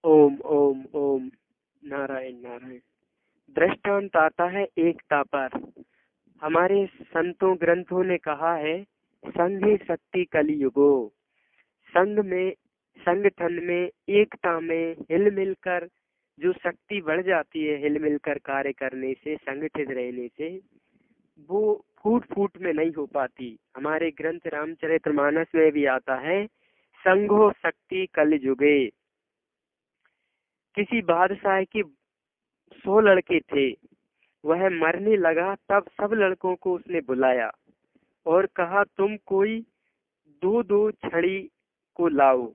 ओम ओम ओम। नारायण नारायण। दृष्टांत आता है एकता पर। हमारे संतों ग्रंथों ने कहा है, संघे शक्ति कलियुगो। संघ में, संगठन में, एकता में हिल मिलकर जो शक्ति बढ़ जाती है, हिल मिलकर कार्य करने से, संगठित रहने से, वो फूट फूट में नहीं हो पाती। हमारे ग्रंथ रामचरितमानस में भी आता है, संघो शक्ति कलियुगे। किसी बादशाह की 100 लड़के थे, वह मरने लगा, तब सब लड़कों को उसने बुलाया और कहा, तुम कोई दो दो छड़ी को लाओ।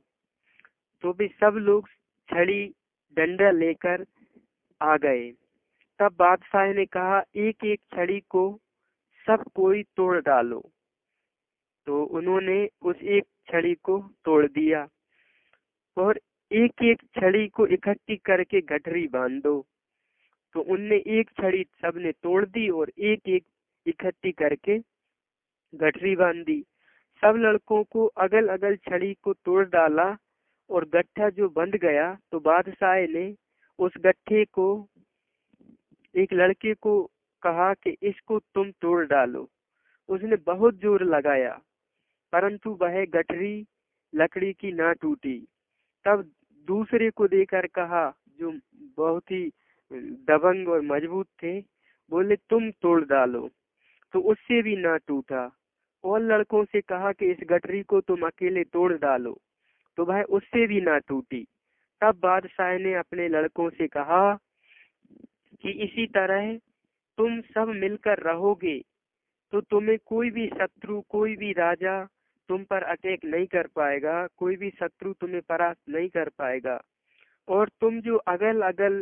तो भी सब लोग छड़ी डंडा लेकर आ गए। तब बादशाह ने कहा, एक एक छड़ी को सब कोई तोड़ डालो। तो उन्होंने उस एक छड़ी को तोड़ दिया और एक एक छड़ी को इकट्ठी करके गठरी बांध दो। तो उनने एक छड़ी सबने तोड़ दी और एक एक इकट्ठी करके गठरी बांध दी। सब लड़कों को अगल अगल छड़ी को तोड़ डाला और गट्ठा जो बंध गया, तो बादशाह ने उस गट्ठे को एक लड़के को कहा कि इसको तुम तोड़ डालो। उसने बहुत जोर लगाया, परंतु वह गठरी लकड़ी की ना टूटी। तब दूसरे को देकर कहा, जो बहुत ही दबंग और मजबूत थे, बोले तुम तोड़ डालो। तो उससे भी ना टूटा। और लड़कों से कहा कि इस गठरी को तुम अकेले तोड़ डालो, तो वह उससे भी ना टूटी। तब बादशाह ने अपने लड़कों से कहा कि इसी तरह तुम सब मिलकर रहोगे तो तुम्हें कोई भी शत्रु, कोई भी राजा तुम पर अटैक नहीं कर पाएगा, कोई भी शत्रु तुम्हें परास्त नहीं कर पाएगा। और तुम जो अगल अगल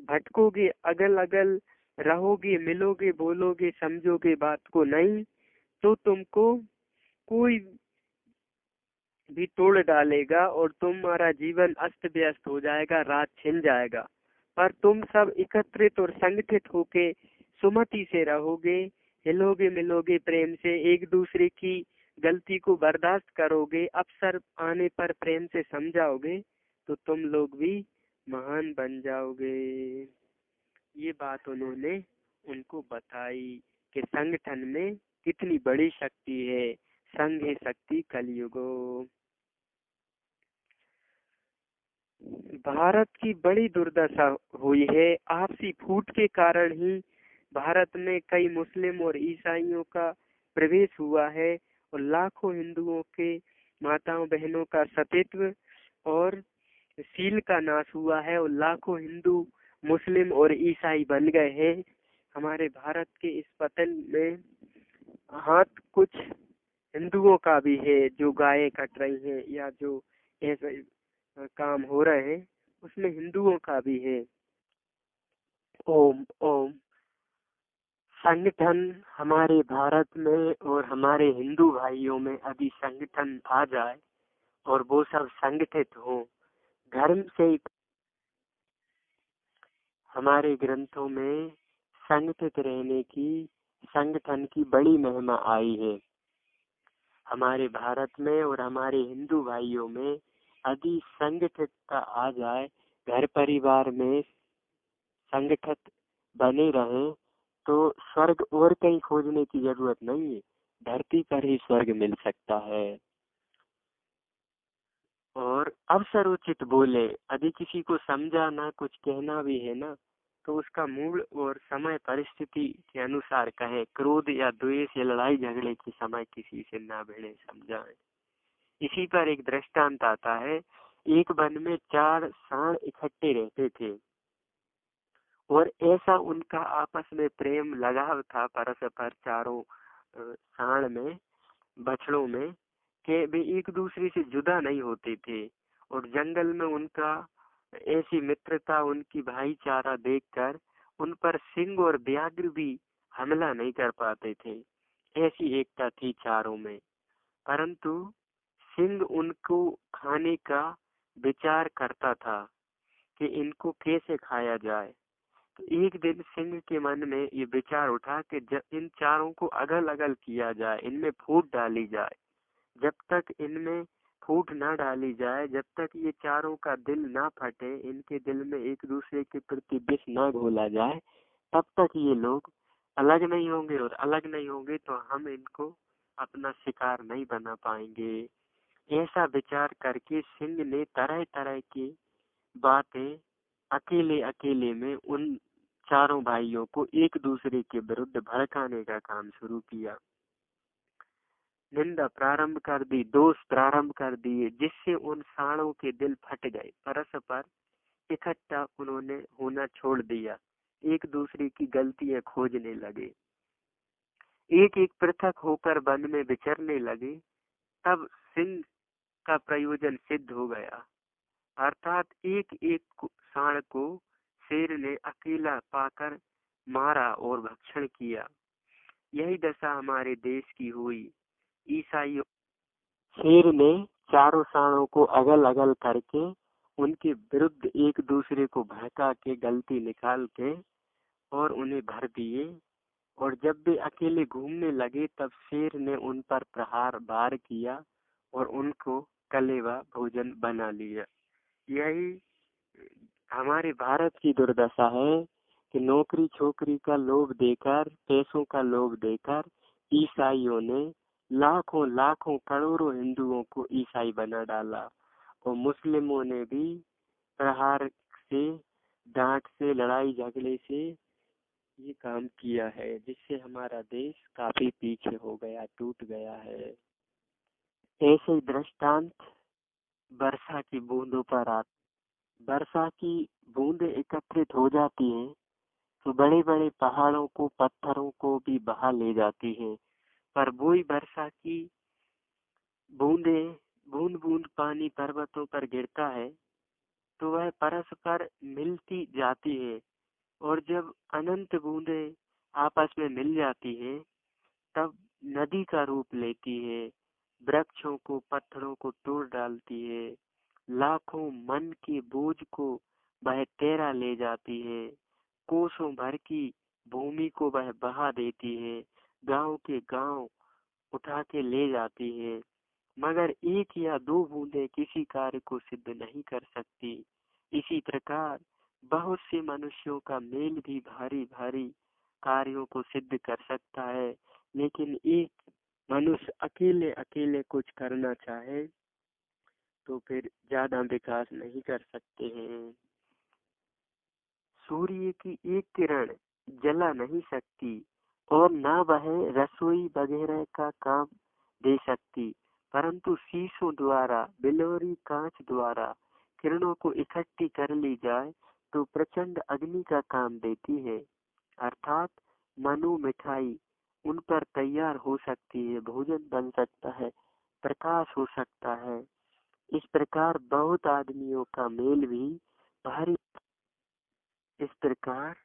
भटकोगे, अगल अगल रहोगे, मिलोगे, बोलोगे, समझोगे बात को नहीं, तो तुमको कोई भी तोड़ डालेगा और तुम्हारा जीवन अस्त व्यस्त हो जाएगा, रात छिन जाएगा। पर तुम सब एकत्रित और संगठित होके सुमति से रहोगे, हिलोगे मिलोगे प्रेम से, एक दूसरे की गलती को बर्दाश्त करोगे, अवसर आने पर प्रेम से समझाओगे, तो तुम लोग भी महान बन जाओगे। ये बात उन्होंने उनको बताई कि संगठन में कितनी बड़ी शक्ति है। संघ है शक्ति कलयुगो। भारत की बड़ी दुर्दशा हुई है। आपसी फूट के कारण ही भारत में कई मुस्लिम और ईसाइयों का प्रवेश हुआ है और लाखों हिंदुओं के माताओं बहनों का सतीत्व और शील का नाश हुआ है और लाखों हिंदू मुस्लिम और ईसाई बन गए हैं। हमारे भारत के इस पतन में हाथ कुछ हिंदुओं का भी है, जो गायें कट रही हैं या जो ऐसे काम हो रहे हैं, उसमें हिंदुओं का भी है। ओम ओम। संगठन हमारे भारत में और हमारे हिंदू भाइयों में अभी संगठन आ जाए और वो सब संगठित हो, धर्म से। हमारे ग्रंथों में संगठित रहने की, संगठन की बड़ी महिमा आई है। हमारे भारत में और हमारे हिंदू भाइयों में यदि संगठितता आ जाए, घर परिवार में संगठित बने रहे, तो स्वर्ग और कहीं खोजने की जरूरत नहीं है, धरती पर ही स्वर्ग मिल सकता है। और अवसरोचित बोले, यदि किसी को समझाना, कुछ कहना भी है ना, तो उसका मूड और समय परिस्थिति के अनुसार कहे। क्रोध या द्वेष या लड़ाई झगड़े के समय किसी से ना भिड़े, समझाएं। इसी पर एक दृष्टांत आता है। एक वन में 4 सांड इकट्ठे रहते थे और ऐसा उनका आपस में प्रेम लगाव था परस्पर, चारों सांड में, बछड़ों में, कि वे एक दूसरे से जुदा नहीं होते थे। और जंगल में उनका ऐसी मित्रता, उनकी भाईचारा देखकर उन पर सिंह और व्याघ्र भी हमला नहीं कर पाते थे। ऐसी एकता थी चारों में। परंतु सिंह उनको खाने का विचार करता था कि इनको कैसे खाया जाए। तो एक दिन सिंह के मन में ये विचार उठा कि इन चारों को अगल अगल किया जाए, इनमें फूट डाली जाए। जब तक इनमें फूट ना डाली जाए, जब तक ये चारों का दिल ना फटे, इनके दिल में एक दूसरे के प्रति विष ना घोला जाए, तब तक ये लोग अलग नहीं होंगे। और अलग नहीं होंगे तो हम इनको अपना शिकार नहीं बना पाएंगे। ऐसा विचार करके सिंह ने तरह तरह की बातें अकेले अकेले में उन चारों भाइयों को एक दूसरे के विरुद्ध भड़काने का काम शुरू किया। निंदा प्रारंभ कर दी, दोष प्रारंभ कर दिए, जिससे उन साणों के दिल फट गए। परस्पर इकट्ठा उन्होंने होना छोड़ दिया, एक दूसरे की गलतियां खोजने लगे, एक एक पृथक होकर वन में विचरने लगे। तब सिंह का प्रयोजन सिद्ध हो गया, अर्थात एक एक सांड को शेर ने अकेला पाकर मारा और भक्षण किया। यही दशा हमारे देश की हुई। ईसाइयों शेर ने चारों सांडों को अगल अगल करके उनके विरुद्ध एक दूसरे को भड़का के गलती निकाल के और उन्हें भर दिए। और जब वे अकेले घूमने लगे तब शेर ने उन पर प्रहार वार किया और उनको कलेवा भोजन बना लिया। यही हमारे भारत की दुर्दशा है कि नौकरी छोकरी का लोभ देकर, पैसों का लोभ देकर ईसाइयों ने लाखों लाखों करोड़ों हिंदुओं को ईसाई बना डाला। और मुस्लिमों ने भी प्रहार से, डांट से, लड़ाई झगड़े से ये काम किया है, जिससे हमारा देश काफी पीछे हो गया, टूट गया है। ऐसे दृष्टांत वर्षा की बूंदों पर वर्षा की बूंदें एकत्रित हो जाती हैं तो बड़े बड़े पहाड़ों को, पत्थरों को भी बहा ले जाती हैं। पर वही वर्षा की बूंदें, बूंद बूंद पानी पर्वतों पर गिरता है तो वह परस्पर मिलती जाती है। और जब अनंत बूंदें आपस में मिल जाती हैं तब नदी का रूप लेती है, वृक्षों को, पत्थरों को तोड़ डालती है, लाखों मन के बोझ को वह तैरा ले जाती है, कोसों भर की भूमि को वह बहा देती है, गांव के गांव उठा के ले जाती है। मगर एक या दो बूंदें किसी कार्य को सिद्ध नहीं कर सकती। इसी प्रकार बहुत से मनुष्यों का मेल भी भारी भारी कार्यों को सिद्ध कर सकता है, लेकिन एक मनुष्य अकेले अकेले कुछ करना चाहे तो फिर ज्यादा विकास नहीं कर सकते हैं। सूर्य की एक किरण जला नहीं सकती और न वह रसोई वगैरह का काम दे सकती, परंतु शीशों द्वारा, बिलोरी कांच द्वारा किरणों को इकट्ठी कर ली जाए तो प्रचंड अग्नि का काम देती है। अर्थात मनु मिठाई उन पर तैयार हो सकती है, भोजन बन सकता है, प्रकाश हो सकता है। इस प्रकार बहुत आदमियों का मेल भी भारी। इस प्रकार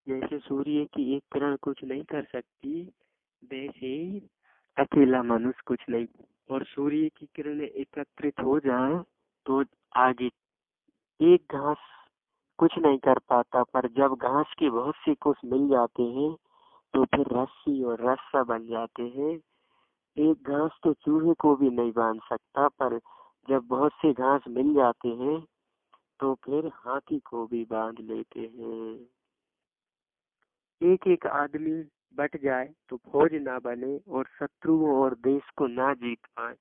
जैसे सूर्य की एक किरण कुछ नहीं कर सकती, वैसे ही अकेला मनुष्य कुछ नहीं। और सूर्य की किरणें एकत्रित हो जाए तो आगे एक घास कुछ नहीं कर पाता, पर जब घास के बहुत से कुछ मिल जाते हैं तो फिर रस्सी और रस्सा बन जाते हैं। एक घास तो चूहे को भी नहीं बांध सकता, पर जब बहुत से घास मिल जाते हैं तो फिर हाथी को भी बांध लेते हैं। एक एक आदमी बट जाए तो फौज ना बने और शत्रुओं और देश को ना जीत पाए।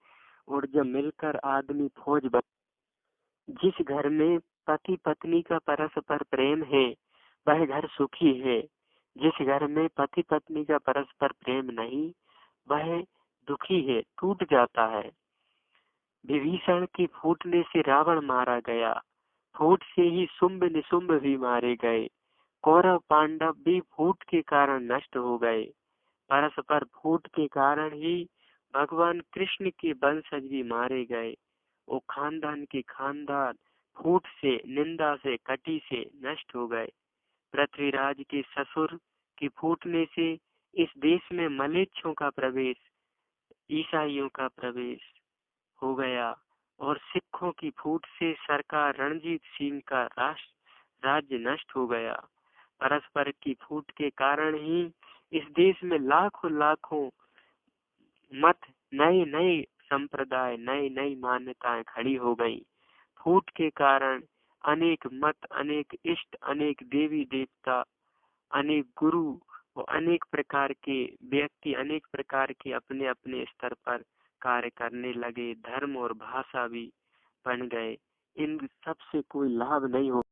और जब मिलकर आदमी फौज बने, जिस घर में पति पत्नी का परस्पर प्रेम है वह घर सुखी है। जिस घर में पति पत्नी का परस्पर प्रेम नहीं वह दुखी है, टूट जाता है। विभीषण के फूटने से रावण मारा गया, फूट से ही शुंभ निशुंभ भी मारे गए, कौरव पांडव भी फूट के कारण नष्ट हो गए। परस्पर फूट के कारण ही भगवान कृष्ण के वंशज भी मारे गए। वो खानदान के खानदान फूट से, निंदा से, कटी से नष्ट हो गए। पृथ्वीराज के ससुर के फूटने से इस देश में मलेच्छों का प्रवेश, ईसाइयों का प्रवेश हो गया। और सिखों की फूट से सरकार रणजीत सिंह का राष्ट्र राज्य नष्ट हो गया। परस्पर की फूट के कारण ही इस देश में लाखों लाखों मत, नए नए संप्रदाय, नई नई मान्यताएं खड़ी हो गई। फूट के कारण अनेक मत, अनेक इष्ट, अनेक देवी देवता, अनेक गुरु और अनेक प्रकार के व्यक्ति अनेक प्रकार के अपने अपने स्तर पर कार्य करने लगे। धर्म और भाषा भी बन गए। इन सब से कोई लाभ नहीं हो